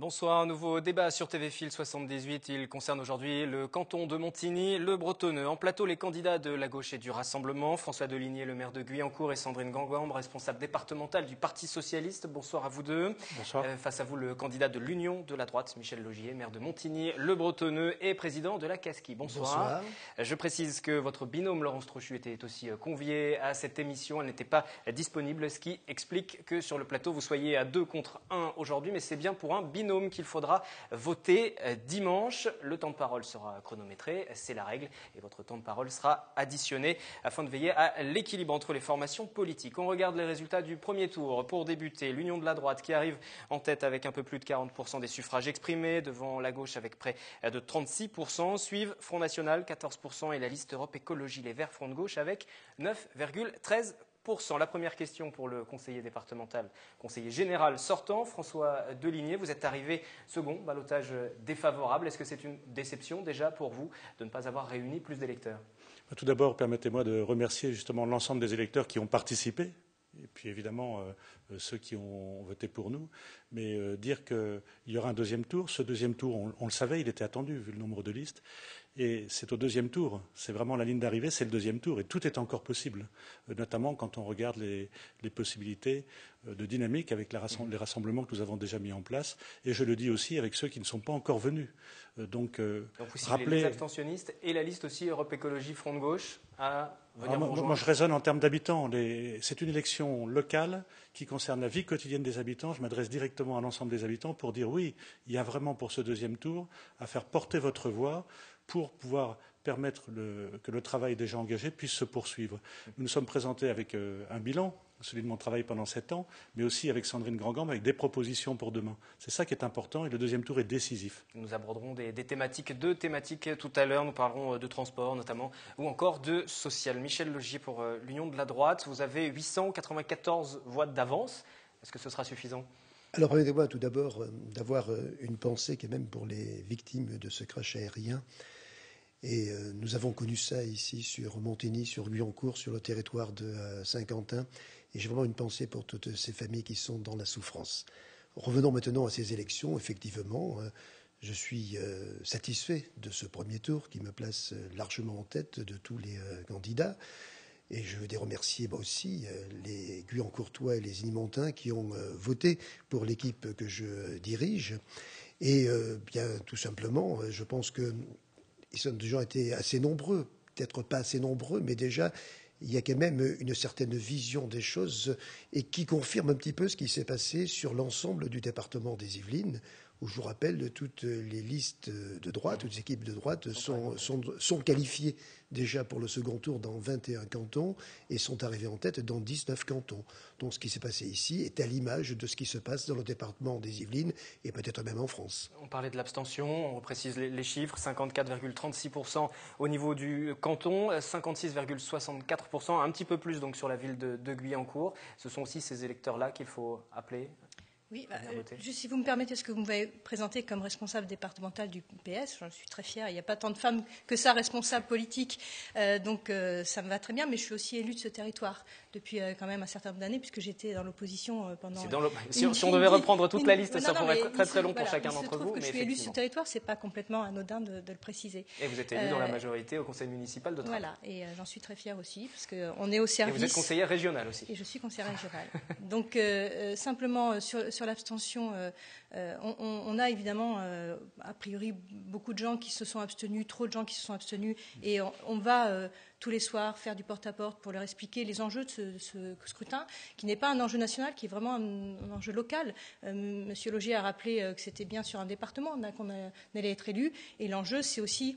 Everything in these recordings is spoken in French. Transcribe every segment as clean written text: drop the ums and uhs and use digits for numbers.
Bonsoir, un nouveau débat sur TV Fil 78. Il concerne aujourd'hui le canton de Montigny, le Bretonneux. En plateau, les candidats de la gauche et du Rassemblement. François Deligné, le maire de Guyancourt, et Sandrine Gangambre, responsable départementale du Parti Socialiste. Bonsoir à vous deux. Bonsoir. Face à vous, le candidat de l'Union de la droite, Michel Laugier, maire de Montigny, le Bretonneux et président de la Casquie. Bonsoir. Bonsoir. Je précise que votre binôme Laurence Trochu était aussi conviée à cette émission. Elle n'était pas disponible, ce qui explique que sur le plateau, vous soyez à 2 contre 1 aujourd'hui, mais c'est bien pour un binôme qu'il faudra voter dimanche. Le temps de parole sera chronométré, c'est la règle, et votre temps de parole sera additionné afin de veiller à l'équilibre entre les formations politiques. On regarde les résultats du premier tour. Pour débuter, l'Union de la droite qui arrive en tête avec un peu plus de 40% des suffrages exprimés, devant la gauche avec près de 36%, suivent Front National 14% et la liste Europe Écologie Les Verts Front de Gauche avec 9,13%. La première question pour le conseiller départemental, conseiller général sortant, François Deligné. Vous êtes arrivé second, ballottage défavorable. Est-ce que c'est une déception déjà pour vous de ne pas avoir réuni plus d'électeurs? Tout d'abord, permettez-moi de remercier justement l'ensemble des électeurs qui ont participé, et puis évidemment ceux qui ont voté pour nous, mais dire qu'il y aura un deuxième tour. Ce deuxième tour, on le savait, il était attendu vu le nombre de listes. Et c'est au deuxième tour, c'est vraiment la ligne d'arrivée, c'est le deuxième tour. Et tout est encore possible, notamment quand on regarde les possibilités de dynamique avec les rassemblements que nous avons déjà mis en place. Et je le dis aussi avec ceux qui ne sont pas encore venus. Donc vous ciblez les abstentionnistes et la liste aussi Europe Écologie Front de Gauche à venir vous rejoindre. Moi, je raisonne en termes d'habitants. C'est une élection locale qui concerne la vie quotidienne des habitants. Je m'adresse directement à l'ensemble des habitants pour dire oui, il y a vraiment pour ce deuxième tour à faire porter votre voix pour pouvoir permettre que le travail déjà engagé puisse se poursuivre. Nous nous sommes présentés avec un bilan, celui de mon travail pendant 7 ans, mais aussi avec Sandrine Gangambre, avec des propositions pour demain. C'est ça qui est important et le deuxième tour est décisif. Nous aborderons deux thématiques tout à l'heure. Nous parlerons de transport notamment ou encore de social. Michel Laugier pour l'Union de la droite. Vous avez 894 voix d'avance. Est-ce que ce sera suffisant ? Alors, permettez-moi tout d'abord d'avoir une pensée quand même pour les victimes de ce crash aérien. Et nous avons connu ça ici sur Montigny, sur Guyancourt, sur le territoire de Saint-Quentin. Et j'ai vraiment une pensée pour toutes ces familles qui sont dans la souffrance. Revenons maintenant à ces élections. Effectivement, je suis satisfait de ce premier tour qui me place largement en tête de tous les candidats. Et je veux remercier aussi les Guyancourtois et les Inimontains qui ont voté pour l'équipe que je dirige. Et bien tout simplement, je pense qu'ils ont déjà été assez nombreux, peut-être pas assez nombreux, mais déjà il y a quand même une certaine vision des choses et qui confirme un petit peu ce qui s'est passé sur l'ensemble du département des Yvelines, où je vous rappelle, toutes les listes de droite, toutes les équipes de droite sont qualifiées déjà pour le second tour dans 21 cantons et sont arrivées en tête dans 19 cantons. Donc ce qui s'est passé ici est à l'image de ce qui se passe dans le département des Yvelines et peut-être même en France. On parlait de l'abstention, on précise les chiffres, 54,36% au niveau du canton, 56,64%, un petit peu plus donc sur la ville de Guyancourt. Ce sont aussi ces électeurs-là qu'il faut appeler. Oui, juste si vous me permettez, ce que vous m'avez présenté comme responsable départemental du PS, j'en suis très fière. Il n'y a pas tant de femmes que ça, responsables politiques, donc ça me va très bien. Mais je suis aussi élue de ce territoire depuis quand même un certain nombre d'années, puisque j'étais dans l'opposition pendant. Si on devait reprendre toute la liste, ça pourrait être très très long pour chacun d'entre vous. Mais je suis élue de ce territoire, c'est pas complètement anodin de le préciser. Et vous êtes élue dans la majorité au conseil municipal de Trappes. Voilà, et j'en suis très fière aussi, parce qu'on est au service. Et vous êtes conseillère régionale aussi. Et je suis conseillère régionale. Donc simplement sur l'abstention, on a évidemment a priori beaucoup de gens qui se sont abstenus, trop de gens qui se sont abstenus, et on va tous les soirs faire du porte-à-porte pour leur expliquer les enjeux de ce scrutin, qui n'est pas un enjeu national, qui est vraiment un enjeu local. Monsieur Laugier a rappelé que c'était bien sur un département qu'on allait être élu, et l'enjeu c'est aussi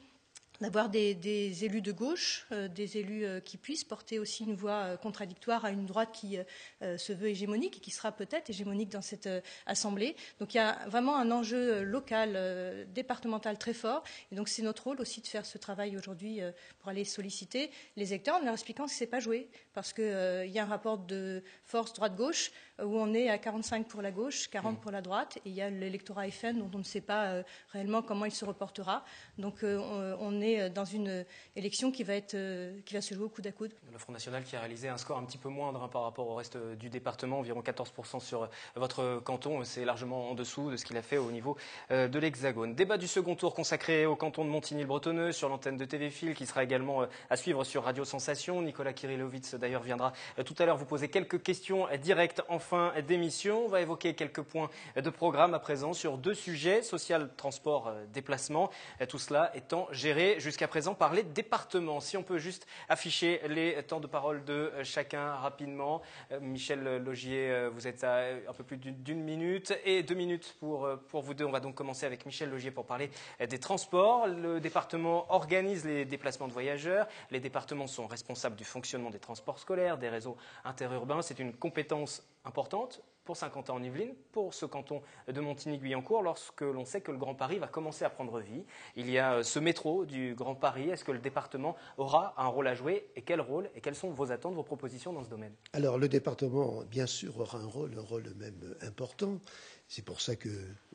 d'avoir des élus de gauche, des élus qui puissent porter aussi une voix contradictoire à une droite qui se veut hégémonique et qui sera peut-être hégémonique dans cette Assemblée. Donc il y a vraiment un enjeu local, départemental très fort. Et donc c'est notre rôle aussi de faire ce travail aujourd'hui pour aller solliciter les électeurs en leur expliquant que ce n'est pas joué. Parce qu'il y a un rapport de force droite-gauche où on est à 45 pour la gauche, 40 pour la droite. Et il y a l'électorat FN dont on ne sait pas réellement comment il se reportera. Donc on est est dans une élection qui va se jouer au coude à coude. Le Front National qui a réalisé un score un petit peu moindre par rapport au reste du département, environ 14% sur votre canton. C'est largement en dessous de ce qu'il a fait au niveau de l'Hexagone. Débat du second tour consacré au canton de Montigny-le-Bretonneux sur l'antenne de TV Fil qui sera également à suivre sur Radio Sensation. Nicolas Kirillovitz d'ailleurs viendra tout à l'heure vous poser quelques questions directes en fin d'émission. On va évoquer quelques points de programme à présent sur 2 sujets, social, transport, déplacement. Tout cela étant géré jusqu'à présent par les départements. Si on peut juste afficher les temps de parole de chacun rapidement. Michel Laugier, vous êtes à un peu plus d'1 minute et 2 minutes pour vous deux. On va donc commencer avec Michel Laugier pour parler des transports. Le département organise les déplacements de voyageurs. Les départements sont responsables du fonctionnement des transports scolaires, des réseaux interurbains. C'est une compétence importante pour Saint-Quentin-en-Yvelines, pour ce canton de Montigny-Guyancourt, lorsque l'on sait que le Grand Paris va commencer à prendre vie. Il y a ce métro du Grand Paris. Est-ce que le département aura un rôle à jouer et quel rôle et quelles sont vos attentes, vos propositions dans ce domaine? Alors le département, bien sûr, aura un rôle même important. C'est pour ça que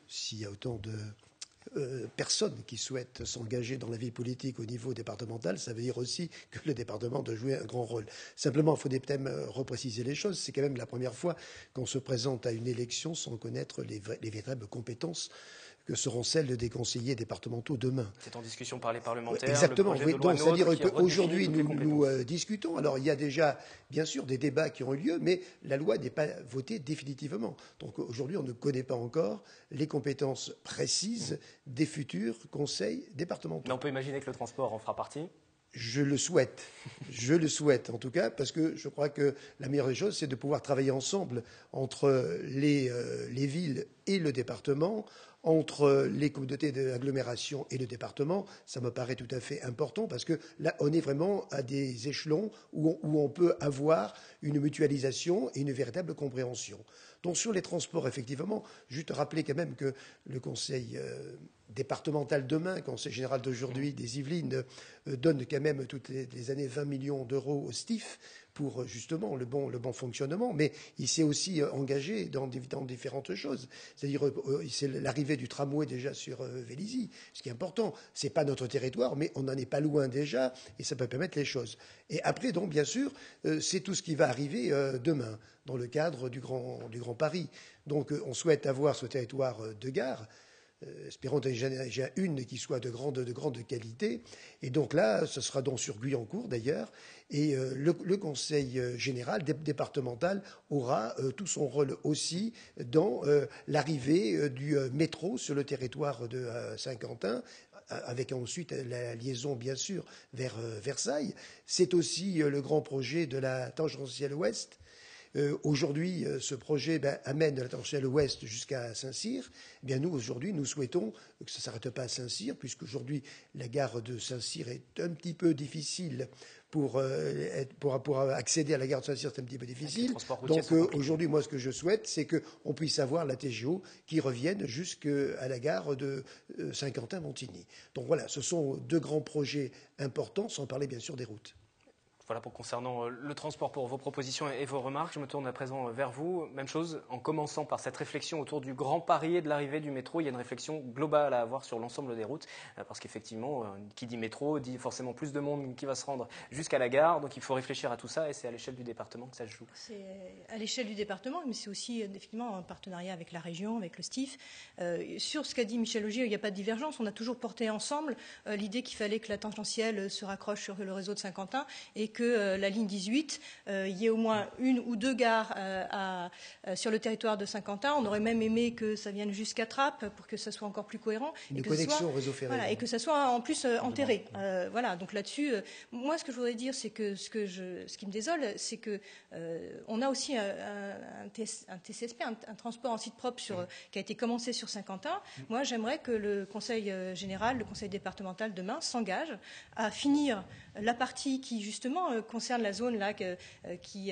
s'il y a autant de personnes qui souhaitent s'engager dans la vie politique au niveau départemental, ça veut dire aussi que le département doit jouer un grand rôle. Simplement, il faut peut-être repréciser les choses. C'est quand même la première fois qu'on se présente à une élection sans connaître les véritables compétences que seront celles des conseillers départementaux demain. C'est en discussion par les parlementaires. Exactement. Le projet de Oui. loi Donc, c'est-à-dire NOTRe qu'aujourd'hui, nous discutons. Alors, il y a déjà, bien sûr, des débats qui ont eu lieu, mais la loi n'est pas votée définitivement. Donc, aujourd'hui, on ne connaît pas encore les compétences précises des futurs conseils départementaux. Mais on peut imaginer que le transport en fera partie. Je le souhaite. Je le souhaite, en tout cas, parce que je crois que la meilleure des choses, c'est de pouvoir travailler ensemble entre les villes et le département, entre les communautés d'agglomération et le département. Ça me paraît tout à fait important parce que là, on est vraiment à des échelons où on peut avoir une mutualisation et une véritable compréhension. Donc sur les transports, effectivement, juste rappeler quand même que le conseil départemental demain, conseil général d'aujourd'hui des Yvelines, donne quand même toutes les années 20 millions d'euros au STIF pour justement le bon fonctionnement, mais il s'est aussi engagé dans différentes choses. C'est-à-dire, c'est l'arrivée du tramway déjà sur Vélizy, ce qui est important. C'est pas notre territoire, mais on n'en est pas loin déjà, et ça peut permettre les choses. Et après, donc, bien sûr, c'est tout ce qui va arriver demain, dans le cadre du Grand Paris. Donc, on souhaite avoir ce territoire de gare. Espérons déjà une qui soit de grande qualité. Et donc là, ce sera donc sur Guyancourt d'ailleurs. Et le conseil général départemental aura tout son rôle aussi dans l'arrivée du métro sur le territoire de Saint-Quentin, avec ensuite la liaison, bien sûr, vers Versailles. C'est aussi le grand projet de la tangentielle ouest. Aujourd'hui, ce projet amène la tangentielle ouest jusqu'à Saint-Cyr. Eh bien, nous, aujourd'hui, nous souhaitons que ça ne s'arrête pas à Saint-Cyr, puisqu'aujourd'hui, la gare de Saint-Cyr est un petit peu difficile pour accéder à la gare de Saint-Cyr, c'est un petit peu difficile. Donc aujourd'hui, moi, ce que je souhaite, c'est qu'on puisse avoir la TGO qui revienne jusqu'à la gare de Saint-Quentin-Montigny. Donc voilà, ce sont 2 grands projets importants, sans parler bien sûr des routes. Voilà pour concernant le transport, pour vos propositions et vos remarques. Je me tourne à présent vers vous. Même chose, en commençant par cette réflexion autour du Grand Paris et de l'arrivée du métro, il y a une réflexion globale à avoir sur l'ensemble des routes. Parce qu'effectivement, qui dit métro dit forcément plus de monde qui va se rendre jusqu'à la gare. Donc il faut réfléchir à tout ça et c'est à l'échelle du département que ça se joue. C'est à l'échelle du département, mais c'est aussi effectivement un partenariat avec la région, avec le STIF. Sur ce qu'a dit Michel Laugier, il n'y a pas de divergence. On a toujours porté ensemble l'idée qu'il fallait que la tangentielle se raccroche sur le réseau de Saint-Quentin et que la ligne 18, il y ait au moins 1 ou 2 gares sur le territoire de Saint-Quentin. On aurait même aimé que ça vienne jusqu'à Trappes pour que ça soit encore plus cohérent. Une connexion au réseau ferré. Voilà, et que ça soit en plus enterré. Voilà, donc là-dessus, moi ce que je voudrais dire, c'est que ce qui me désole, c'est que on a aussi un TCSP, un transport en site propre qui a été commencé sur Saint-Quentin. Moi, j'aimerais que le Conseil général, le Conseil départemental demain s'engage à finir la partie qui justement concerne la zone là, qui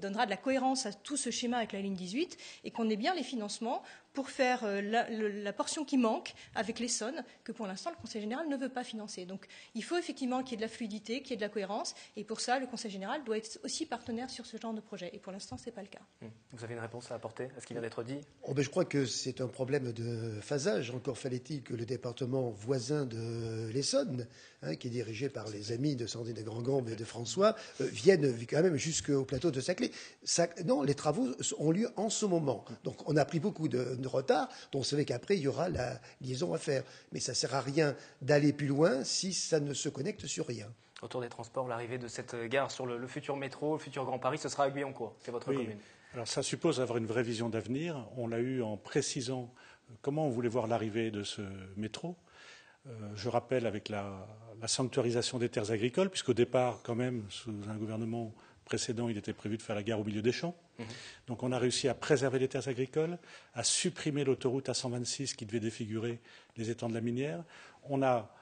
donnera de la cohérence à tout ce schéma avec la ligne 18 et qu'on ait bien les financements pour faire la portion qui manque avec l'Essonne, que pour l'instant le Conseil général ne veut pas financer. Donc il faut effectivement qu'il y ait de la fluidité, qu'il y ait de la cohérence, et pour ça le Conseil général doit être aussi partenaire sur ce genre de projet. Et pour l'instant, ce n'est pas le cas. Vous avez une réponse à apporter à ce qui vient d'être dit? Je crois que c'est un problème de phasage. Encore fallait-il que le département voisin de l'Essonne, qui est dirigé par les amis de Sandrine de Grandgambe et de François, vienne quand même jusqu'au plateau de Saclay. Non, les travaux ont lieu en ce moment. Donc on a pris beaucoup de retard, donc on savait qu'après il y aura la liaison à faire. Mais ça ne sert à rien d'aller plus loin si ça ne se connecte sur rien. Autour des transports, l'arrivée de cette gare sur le futur métro, le futur Grand Paris, ce sera à Guyancourt, c'est votre commune. Alors ça suppose avoir une vraie vision d'avenir. On l'a eu en précisant comment on voulait voir l'arrivée de ce métro. Je rappelle avec la sanctuarisation des terres agricoles, puisqu'au départ, quand même, sous un gouvernement précédent, il était prévu de faire la gare au milieu des champs. Donc on a réussi à préserver les terres agricoles, à supprimer l'autoroute A126 qui devait défigurer les étangs de la minière. On a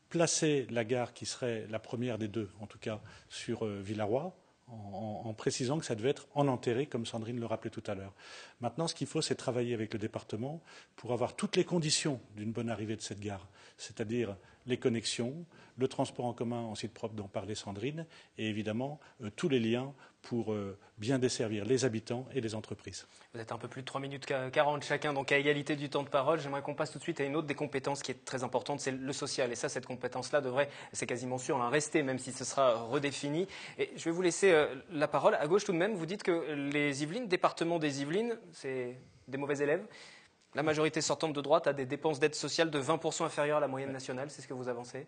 placé la gare qui serait la première des deux, en tout cas, sur Villarroy, en précisant que ça devait être en enterré, comme Sandrine le rappelait tout à l'heure. Maintenant, ce qu'il faut, c'est travailler avec le département pour avoir toutes les conditions d'une bonne arrivée de cette gare, c'est-à-dire les connexions, le transport en commun en site propre dont parlait Sandrine, et évidemment tous les liens pour bien desservir les habitants et les entreprises. Vous êtes un peu plus de 3 minutes 40 chacun, donc à égalité du temps de parole. J'aimerais qu'on passe tout de suite à une autre des compétences qui est très importante, c'est le social. Et ça, cette compétence-là devrait, c'est quasiment sûr, rester, même si ce sera redéfini. Et je vais vous laisser la parole. À gauche tout de même, vous dites que les Yvelines, département des Yvelines, c'est des mauvais élèves. La majorité sortante de droite a des dépenses d'aide sociale de 20% inférieures à la moyenne nationale, c'est ce que vous avancez?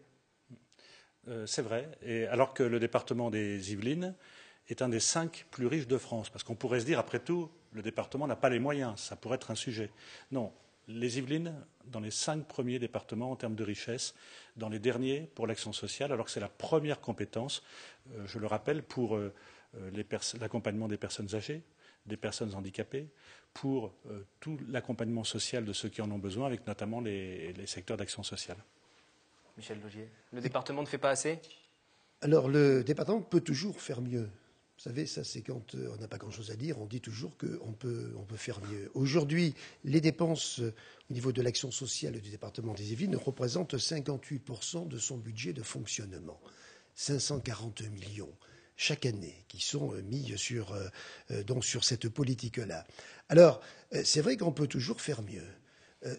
C'est vrai, et alors que le département des Yvelines est un des 5 plus riches de France, parce qu'on pourrait se dire, après tout, le département n'a pas les moyens, ça pourrait être un sujet. Non, les Yvelines, dans les 5 premiers départements en termes de richesse, dans les derniers pour l'action sociale, alors que c'est la première compétence, je le rappelle, pour l'accompagnement des personnes âgées, des personnes handicapées, pour tout l'accompagnement social de ceux qui en ont besoin, avec notamment les secteurs d'action sociale. Michel Laugier, le département ne fait pas assez? Alors, le département peut toujours faire mieux. Vous savez, ça, c'est quand on n'a pas grand-chose à dire, on dit toujours qu'on peut faire mieux. Aujourd'hui, les dépenses au niveau de l'action sociale du département des Yvelines représentent 58% de son budget de fonctionnement. 540 millions chaque année qui sont mis sur cette politique-là. Alors, c'est vrai qu'on peut toujours faire mieux.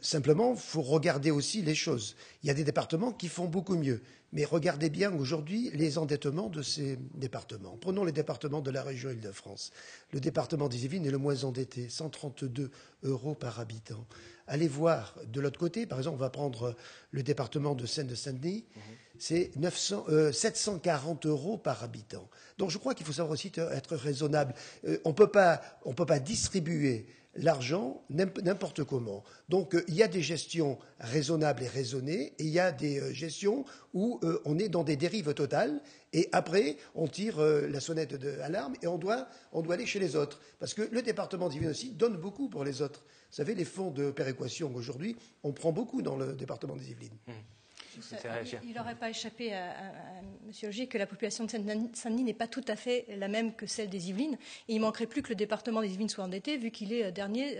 Simplement, il faut regarder aussi les choses. Il y a des départements qui font beaucoup mieux. Mais regardez bien aujourd'hui les endettements de ces départements. Prenons les départements de la région Île-de-France. Le département des Yvelines est le moins endetté, 132 € par habitant. Allez voir de l'autre côté, par exemple, on va prendre le département de Seine-Saint-Denis, c'est 740 € par habitant. Donc je crois qu'il faut savoir aussi être raisonnable. On peut pas distribuer l'argent n'importe comment. Donc il y a des gestions raisonnables et raisonnées, et il y a des gestions où on est dans des dérives totales, et après on tire la sonnette d'alarme et on doit aller chez les autres. Parce que le département des Yvelines aussi donne beaucoup pour les autres. Vous savez, les fonds de péréquation aujourd'hui, on prend beaucoup dans le département des Yvelines. Il n'aurait pas échappé à M. Laugier que la population de Seine-Saint-Denis n'est pas tout à fait la même que celle des Yvelines. Et il ne manquerait plus que le département des Yvelines soit endetté, vu qu'il est dernier,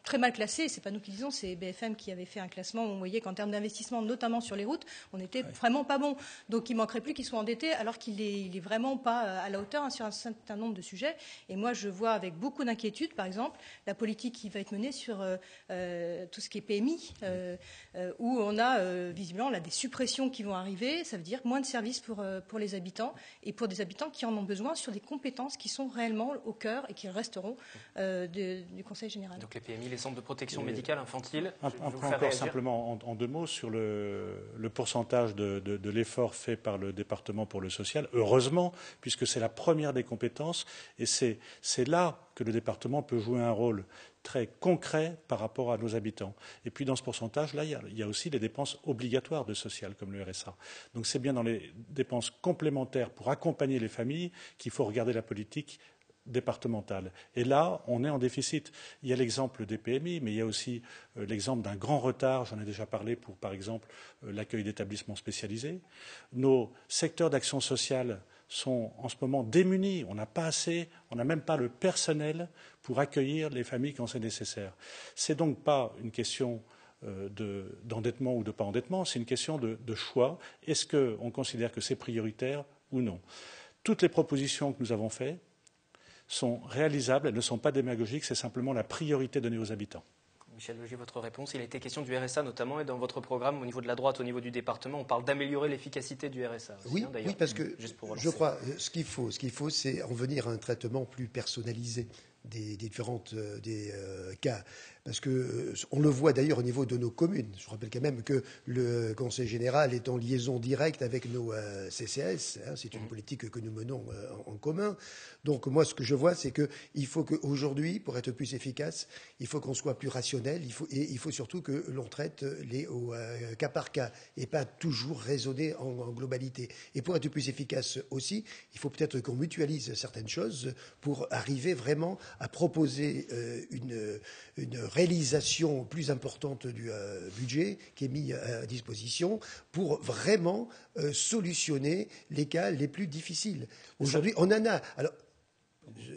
très mal classé. Ce n'est pas nous qui disons, c'est BFM qui avait fait un classement où on voyait qu'en termes d'investissement, notamment sur les routes, on n'était vraiment pas bon. Donc il ne manquerait plus qu'il soit endetté, alors qu'il n'est vraiment pas à la hauteur sur un certain nombre de sujets. Et moi, je vois avec beaucoup d'inquiétude, par exemple, la politique qui va être menée sur tout ce qui est PMI, où on a visiblement là, des suppressions qui vont arriver. Ça veut dire moins de services pour les habitants, et pour des habitants qui en ont besoin, sur des compétences qui sont réellement au cœur et qui resteront du Conseil général. Donc les PMI, les centres de protection médicale infantile. Un point encore simplement en 2 mots sur le pourcentage de l'effort fait par le département pour le social. Heureusement, puisque c'est la première des compétences, et c'est là que le département peut jouer un rôle très concret par rapport à nos habitants. Et puis dans ce pourcentage-là, il y a aussi les dépenses obligatoires de social, comme le RSA. Donc c'est bien dans les dépenses complémentaires pour accompagner les familles qu'il faut regarder la politique départementale. Et là, on est en déficit. Il y a l'exemple des PMI, mais il y a aussi l'exemple d'un grand retard, j'en ai déjà parlé pour, par exemple, l'accueil d'établissements spécialisés. Nos secteurs d'action sociale sont en ce moment démunis. On n'a pas assez, on n'a même pas le personnel pour accueillir les familles quand c'est nécessaire. C'est donc pas une question d'endettement ou de pas endettement, c'est une question de choix. Est-ce qu'on considère que c'est prioritaire ou non? Toutes les propositions que nous avons faites sont réalisables, elles ne sont pas démagogiques, c'est simplement la priorité donnée aux habitants. Michel Logier, votre réponse. Il a été question du RSA notamment, et dans votre programme, au niveau de la droite, au niveau du département, on parle d'améliorer l'efficacité du RSA. Aussi, oui, hein, oui, parce que je crois ce qu'il faut, c'est en venir à un traitement plus personnalisé des différents cas. Parce que on le voit d'ailleurs au niveau de nos communes. Je rappelle quand même que le Conseil général est en liaison directe avec nos CCAS. Hein, c'est une politique que nous menons en commun. Donc moi, ce que je vois, c'est qu'il faut qu'aujourd'hui, pour être plus efficace, il faut qu'on soit plus rationnel. Il faut surtout que l'on traite au cas par cas et pas toujours raisonner en globalité. Et pour être plus efficace aussi, il faut peut-être qu'on mutualise certaines choses pour arriver vraiment à proposer une réalisation plus importante du budget qui est mis à disposition pour vraiment solutionner les cas les plus difficiles. Aujourd'hui, on en a. Alors,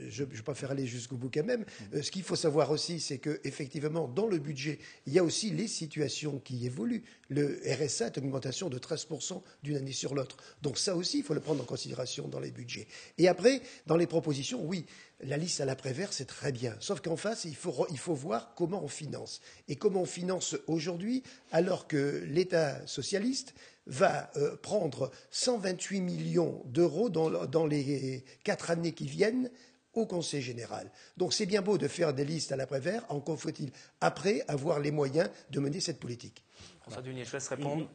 je ne vais pas faire aller jusqu'au bout quand même. Ce qu'il faut savoir aussi, c'est qu'effectivement, dans le budget, il y a aussi les situations qui évoluent. Le RSA est une augmentation de 13% d'une année sur l'autre. Donc ça aussi, il faut le prendre en considération dans les budgets. Et après, dans les propositions, oui, la liste à l'après-vert, c'est très bien. Sauf qu'en face, il faut voir comment on finance. Et comment on finance aujourd'hui, alors que l'État socialiste va prendre 128 millions d'euros dans les 4 années qui viennent au Conseil général. Donc c'est bien beau de faire des listes à l'après-vert, encore faut-il après avoir les moyens de mener cette politique. François Dunier, je laisse répondre.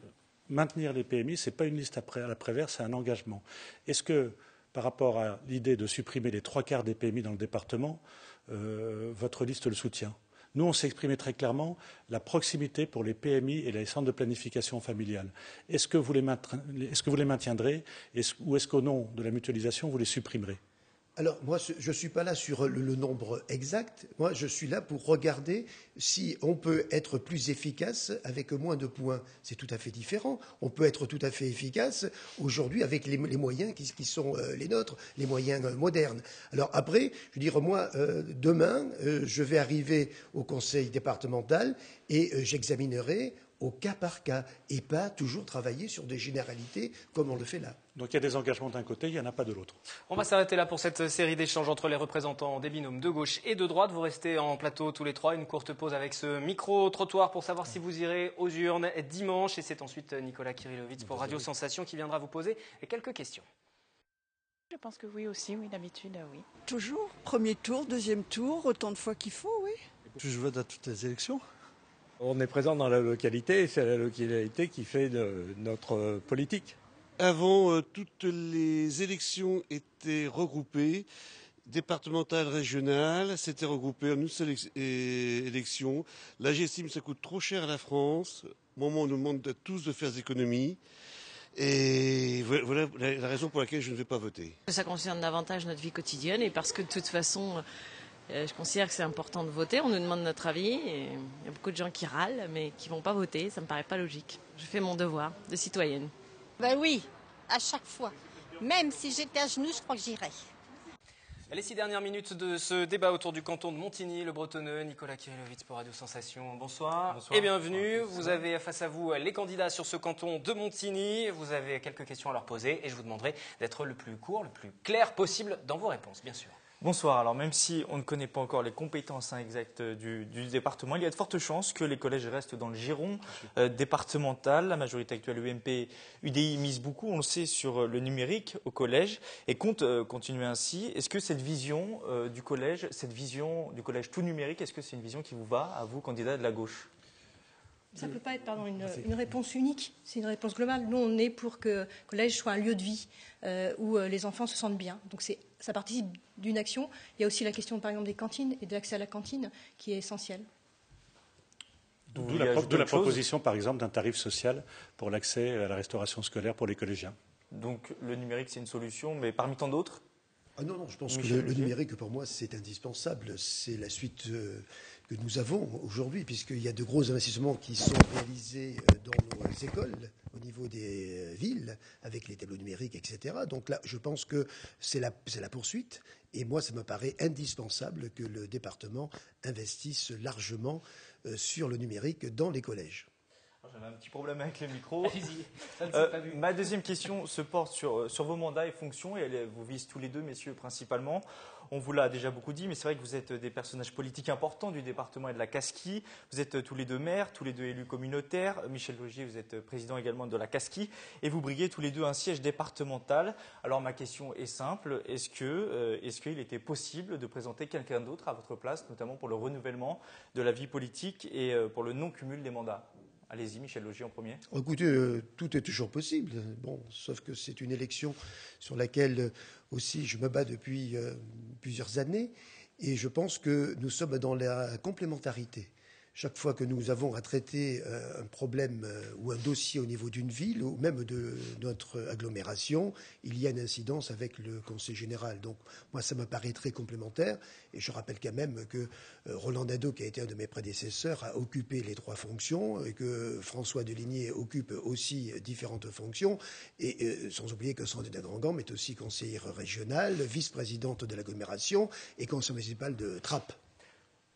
Maintenir les PMI, ce n'est pas une liste à l'après-vert, c'est un engagement. Est-ce que, par rapport à l'idée de supprimer les 3/4 des PMI dans le département, votre liste le soutient? Nous, on s'est exprimé très clairement la proximité pour les PMI et les centres de planification familiale. Est-ce que vous les maintiendrez ou est-ce qu'au nom de la mutualisation, vous les supprimerez? Alors, moi, je ne suis pas là sur le nombre exact. Moi, je suis là pour regarder si on peut être plus efficace avec moins de points. C'est tout à fait différent. On peut être tout à fait efficace aujourd'hui avec les moyens qui sont les nôtres, les moyens modernes. Alors après, je veux dire, moi, demain, je vais arriver au conseil départemental et j'examinerai au cas par cas et pas toujours travailler sur des généralités comme on le fait là. Donc il y a des engagements d'un côté, il n'y en a pas de l'autre. On va s'arrêter là pour cette série d'échanges entre les représentants des binômes de gauche et de droite. Vous restez en plateau tous les trois. Une courte pause avec ce micro-trottoir pour savoir si vous irez aux urnes dimanche. Et c'est ensuite Nicolas Kirillovitz pour Radio Sensation qui viendra vous poser quelques questions. Je pense que oui aussi, oui, d'habitude, oui. Toujours, premier tour, deuxième tour, autant de fois qu'il faut, oui. Je vote à toutes les élections. On est présent dans la localité et c'est la localité qui fait notre politique. Avant, toutes les élections étaient regroupées, départementales, régionales, c'était regroupé en une seule élection. Là, j'estime que ça coûte trop cher à la France. Au moment où on nous demande à tous de faire des économies. Et voilà la raison pour laquelle je ne vais pas voter. Ça concerne davantage notre vie quotidienne et parce que de toute façon, je considère que c'est important de voter. On nous demande notre avis et il y a beaucoup de gens qui râlent mais qui ne vont pas voter. Ça ne me paraît pas logique. Je fais mon devoir de citoyenne. Ben oui, à chaque fois. Même si j'étais à genoux, je crois que j'irais. Les 6 dernières minutes de ce débat autour du canton de Montigny, le Bretonneux, Nicolas Kirillovitz pour Radio Sensation. Bonsoir. Bonsoir. Et bienvenue. Vous avez face à vous les candidats sur ce canton de Montigny. Vous avez quelques questions à leur poser et je vous demanderai d'être le plus court, le plus clair possible dans vos réponses, bien sûr. Bonsoir. Alors même si on ne connaît pas encore les compétences exactes du département, il y a de fortes chances que les collèges restent dans le giron départemental. La majorité actuelle UMP, UDI mise beaucoup, on le sait, sur le numérique au collège et compte continuer ainsi. Est-ce que cette vision du collège tout numérique, est-ce que c'est une vision qui vous va, à vous, candidats de la gauche ? Ça ne peut pas être une réponse unique, c'est une réponse globale. Nous, on est pour que le collège soit un lieu de vie où les enfants se sentent bien. Donc ça participe d'une action. Il y a aussi la question, par exemple, des cantines et de l'accès à la cantine qui est essentielle. D'où la proposition, par exemple, d'un tarif social pour l'accès à la restauration scolaire pour les collégiens. Donc le numérique, c'est une solution, mais parmi tant d'autres ? Non, je pense que le numérique, pour moi, c'est indispensable. C'est la suite que nous avons aujourd'hui, puisqu'il y a de gros investissements qui sont réalisés dans nos écoles, au niveau des villes, avec les tableaux numériques, etc. Donc là, je pense que c'est la poursuite. Et moi, ça me paraît indispensable que le département investisse largement sur le numérique dans les collèges. J'avais un petit problème avec le micro. Allez-y, ça ne s'est pas vu. Ma deuxième question se porte sur vos mandats et fonctions, et elle vous vise tous les deux, messieurs, principalement. On vous l'a déjà beaucoup dit, mais c'est vrai que vous êtes des personnages politiques importants du département et de la Casquie. Vous êtes tous les deux maires, tous les deux élus communautaires. Michel Laugier, vous êtes président également de la Casquie, et vous briguez tous les deux un siège départemental. Alors ma question est simple, est-ce qu'il était possible de présenter quelqu'un d'autre à votre place, notamment pour le renouvellement de la vie politique et pour le non-cumul des mandats ? Allez-y, Michel Laugier en premier. Écoutez, tout est toujours possible. Bon, sauf que c'est une élection sur laquelle aussi je me bats depuis plusieurs années. Et je pense que nous sommes dans la complémentarité. Chaque fois que nous avons à traiter un problème ou un dossier au niveau d'une ville ou même de notre agglomération, il y a une incidence avec le Conseil général. Donc moi, ça me paraît très complémentaire. Et je rappelle quand même que Roland Nadeau, qui a été un de mes prédécesseurs, a occupé les 3 fonctions et que François Deligné occupe aussi différentes fonctions. Et sans oublier que Sandrine Grandgambe est aussi conseillère régionale, vice-présidente de l'agglomération et conseillère municipale de Trappes.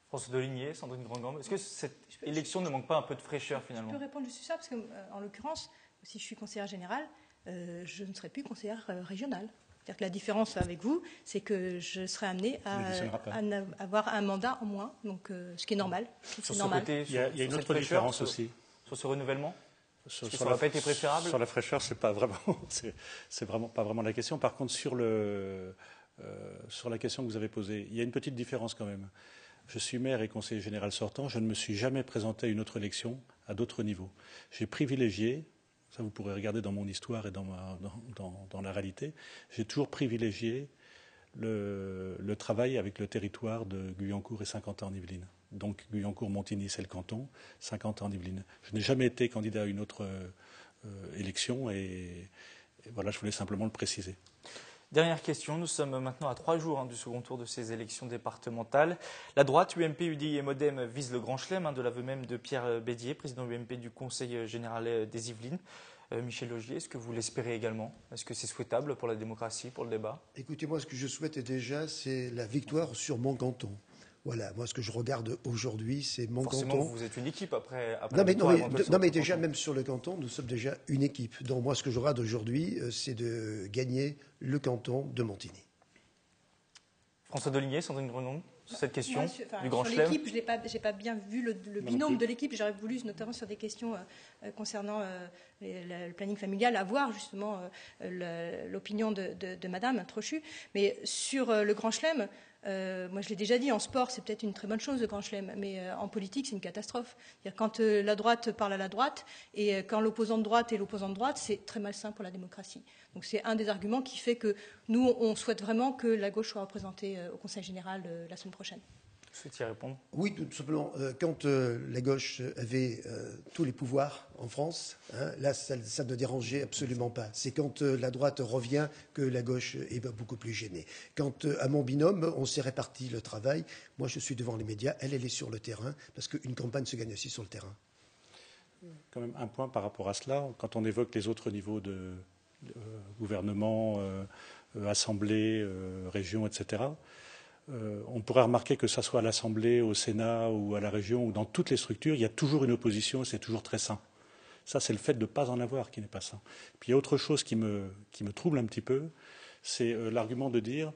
François Deligné, Sandrine Grandgambe, est-ce que cette élection ne manque pas un peu de fraîcheur finalement ? Je peux répondre juste ça, parce qu'en l'occurrence, si je suis conseillère générale, je ne serai plus conseillère régionale. C'est-à-dire que la différence avec vous, c'est que je serai amenée à avoir un mandat en moins, donc, ce qui est normal. Sur ce côté, il y a une autre différence aussi. Sur ce renouvellement ? Ça n'aurait pas été préférable ? Sur la fraîcheur, c'est vraiment pas vraiment la question. Par contre, sur la question que vous avez posée, il y a une petite différence quand même. Je suis maire et conseiller général sortant. Je ne me suis jamais présenté à une autre élection à d'autres niveaux. J'ai privilégié, ça vous pourrez regarder dans mon histoire et dans la réalité, j'ai toujours privilégié le travail avec le territoire de Guyancourt et Saint-Quentin-en-Yvelines. Donc Guyancourt-Montigny, c'est le canton, Saint-Quentin-en-Yvelines. Je n'ai jamais été candidat à une autre élection et voilà, je voulais simplement le préciser. Dernière question, nous sommes maintenant à 3 jours du second tour de ces élections départementales. La droite, UMP, UDI et Modem vise le grand chelem, de l'aveu même de Pierre Bédier, président UMP du Conseil général des Yvelines. Michel Laugier, est-ce que vous l'espérez également ? Est-ce que c'est souhaitable pour la démocratie, pour le débat ? Écoutez, moi, ce que je souhaite déjà, c'est la victoire sur mon canton. Voilà, moi, ce que je regarde aujourd'hui, c'est mon canton. Forcément, vous êtes une équipe après non, mais déjà, même sur le canton, nous sommes déjà une équipe. Donc, moi, ce que je regarde aujourd'hui, c'est de gagner le canton de Montigny. François Deligné, Sandrine Grandgambe, sur cette question du grand chelem. Sur l'équipe, je n'ai pas bien vu le binôme de l'équipe. J'aurais voulu, notamment sur des questions concernant le planning familial, avoir justement l'opinion de Madame Trochu. Mais sur le grand chelem, moi, je l'ai déjà dit, en sport, c'est peut-être une très bonne chose, le grand chelem, mais en politique, c'est une catastrophe. C'est-à-dire, quand la droite parle à la droite et quand l'opposant de droite est l'opposant de droite, c'est très malsain pour la démocratie. Donc, c'est un des arguments qui fait que nous, on souhaite vraiment que la gauche soit représentée au Conseil général la semaine prochaine. Vous souhaitiez répondre ? Oui, tout simplement. Quand la gauche avait tous les pouvoirs en France, là, ça ne dérangeait absolument pas. C'est quand la droite revient que la gauche est beaucoup plus gênée. Quand, à mon binôme, on s'est réparti le travail, moi, je suis devant les médias, elle est sur le terrain, parce qu'une campagne se gagne aussi sur le terrain. Quand même un point par rapport à cela, quand on évoque les autres niveaux de gouvernement, assemblée, région, etc., on pourrait remarquer que ce soit à l'Assemblée, au Sénat ou à la région ou dans toutes les structures, il y a toujours une opposition et c'est toujours très sain. Ça, c'est le fait de ne pas en avoir qui n'est pas sain. Puis il y a autre chose qui me trouble un petit peu, c'est l'argument de dire,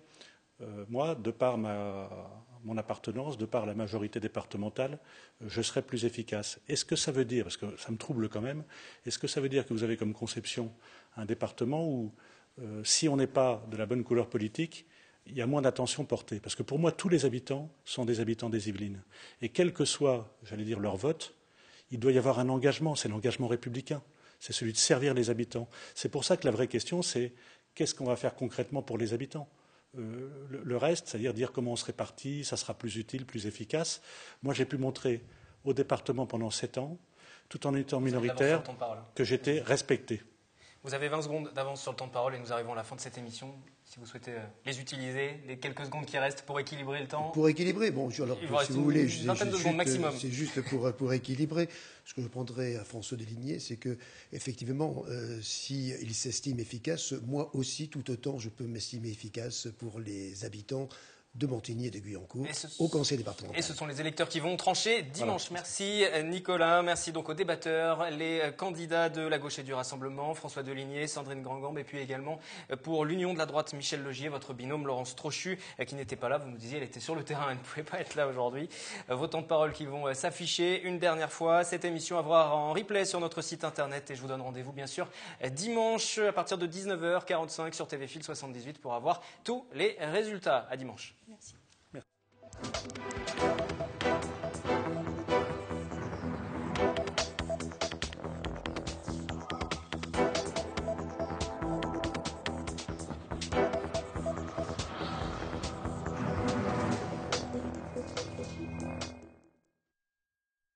moi, de par mon appartenance, de par la majorité départementale, je serai plus efficace. Est-ce que ça veut dire, parce que ça me trouble quand même, est-ce que ça veut dire que vous avez comme conception un département où, si on n'est pas de la bonne couleur politique, il y a moins d'attention portée. Parce que pour moi, tous les habitants sont des habitants des Yvelines. Et quel que soit, j'allais dire, leur vote, il doit y avoir un engagement. C'est l'engagement républicain. C'est celui de servir les habitants. C'est pour ça que la vraie question, c'est qu'est-ce qu'on va faire concrètement pour les habitants ? Le reste, c'est-à-dire dire comment on se répartit, ça sera plus utile, plus efficace. Moi, j'ai pu montrer au département pendant 7 ans, tout en étant minoritaire, que j'étais respecté. Vous avez 20 secondes d'avance sur le temps de parole et nous arrivons à la fin de cette émission. si vous souhaitez les utiliser, les quelques secondes qui restent pour équilibrer le temps. Pour équilibrer, bon, alors, il vous reste si vous voulez, une vingtaine de secondes maximum. C'est juste pour équilibrer. Ce que je prendrais à François Deligné, c'est que, effectivement, s'il s'estime efficace, moi aussi, tout autant, je peux m'estimer efficace pour les habitants de Montigny et de Guyancourt au conseil départemental. Et ce sont les électeurs qui vont trancher dimanche. Voilà. Merci Nicolas, merci donc aux débatteurs, les candidats de la gauche et du Rassemblement, François Deligné, Sandrine Grandgambe, et puis également pour l'Union de la droite, Michel Logier, votre binôme Laurence Trochu, qui n'était pas là, vous nous disiez, elle était sur le terrain, elle ne pouvait pas être là aujourd'hui. Vos temps de parole qui vont s'afficher une dernière fois. Cette émission à voir en replay sur notre site internet, et je vous donne rendez-vous bien sûr dimanche à partir de 19h45 sur TV Fil 78 pour avoir tous les résultats. À dimanche. Merci. Merci.